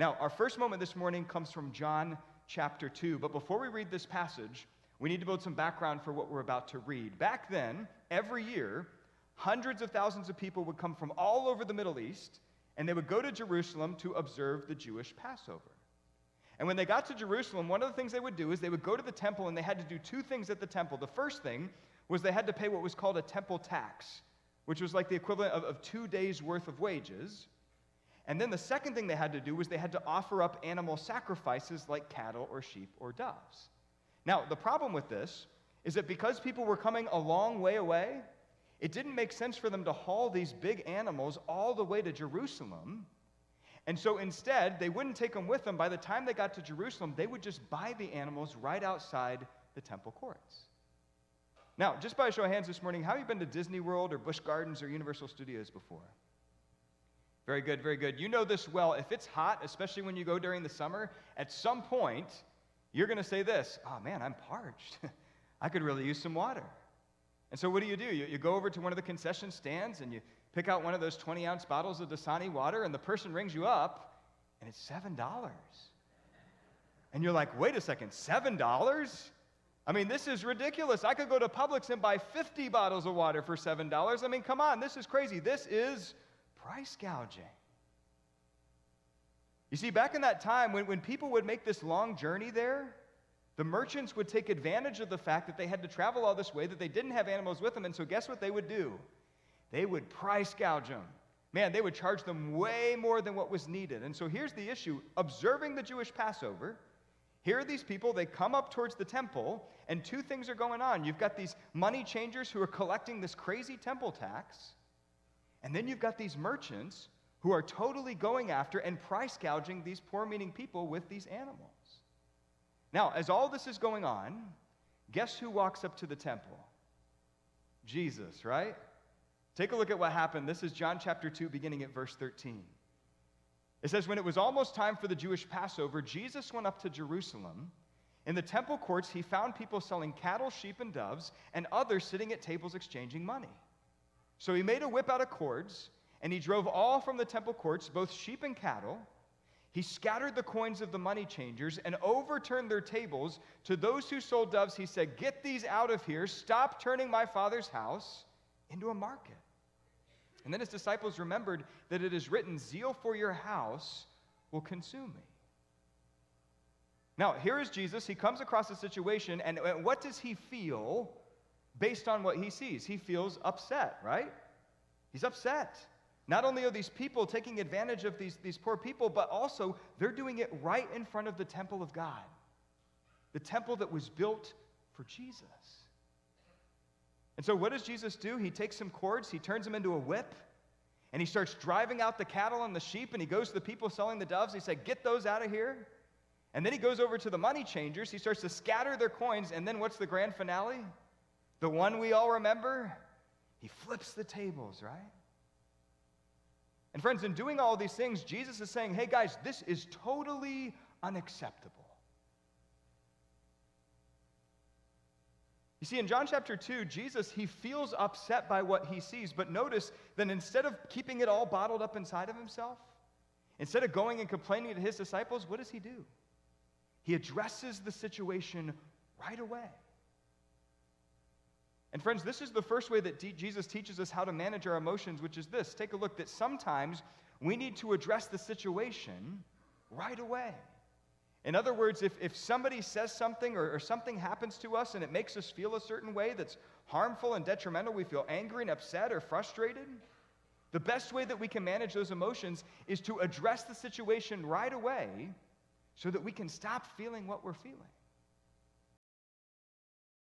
Now, our first moment this morning comes from John chapter 2. But before we read this passage, we need to build some background for what we're about to read. Back then, every year, hundreds of thousands of people would come from all over the Middle East, and they would go to Jerusalem to observe the Jewish Passover. And when they got to Jerusalem, one of the things they would do is they would go to the temple, and they had to do two things at the temple. The first thing was they had to pay what was called a temple tax, which was like the equivalent of 2 days' worth of wages. And then the second thing they had to do was they had to offer up animal sacrifices like cattle or sheep or doves. Now, the problem with this is that because people were coming a long way away, it didn't make sense for them to haul these big animals all the way to Jerusalem. And so instead, they wouldn't take them with them. By the time they got to Jerusalem, they would just buy the animals right outside the temple courts. Now, just by a show of hands this morning, how have you been to Disney World or Busch Gardens or Universal Studios before? Very good, very good. You know this well. If it's hot, especially when you go during the summer, at some point, you're going to say this, oh man, I'm parched. I could really use some water. And so what do? You go over to one of the concession stands and you pick out one of those 20-ounce bottles of Dasani water, and the person rings you up, and it's $7. And you're like, wait a second, $7? I mean, this is ridiculous. I could go to Publix and buy 50 bottles of water for $7. I mean, come on, this is crazy. This is price gouging. You see, back in that time, when people would make this long journey there, the merchants would take advantage of the fact that they had to travel all this way, that they didn't have animals with them, and so guess what they would do? They would price gouge them. Man, they would charge them way more than what was needed. And so here's the issue. Observing the Jewish Passover, here are these people, they come up towards the temple, and two things are going on. You've got these money changers who are collecting this crazy temple tax, and then you've got these merchants who are totally going after and price gouging these poor meaning people with these animals. Now, as all this is going on, guess who walks up to the temple? Jesus, right? Take a look at what happened. This is John chapter 2, beginning at verse 13. It says, when it was almost time for the Jewish Passover, Jesus went up to Jerusalem. In the temple courts, he found people selling cattle, sheep, and doves, and others sitting at tables exchanging money. So he made a whip out of cords, and he drove all from the temple courts, both sheep and cattle. He scattered the coins of the money changers and overturned their tables. To those who sold doves, he said, get these out of here. Stop turning my Father's house into a market. And then his disciples remembered that it is written, zeal for your house will consume me. Now, here is Jesus. He comes across a situation, and what does he feel based on what he sees? He feels upset, right? He's upset. Not only are these people taking advantage of these poor people, but also they're doing it right in front of the temple of God, the temple that was built for Jesus. And so what does Jesus do? He takes some cords, he turns them into a whip, and he starts driving out the cattle and the sheep, and he goes to the people selling the doves. He said, get those out of here. And then he goes over to the money changers. He starts to scatter their coins, and then what's the grand finale? The one we all remember? He flips the tables, right? And friends, in doing all these things, Jesus is saying, hey guys, this is totally unacceptable. You see, in John chapter 2, Jesus, he feels upset by what he sees, but notice that instead of keeping it all bottled up inside of himself, instead of going and complaining to his disciples, what does he do? He addresses the situation right away. And friends, this is the first way that Jesus teaches us how to manage our emotions, which is this. Take a look that sometimes we need to address the situation right away. In other words, if somebody says something or something happens to us and it makes us feel a certain way that's harmful and detrimental, we feel angry and upset or frustrated, the best way that we can manage those emotions is to address the situation right away so that we can stop feeling what we're feeling.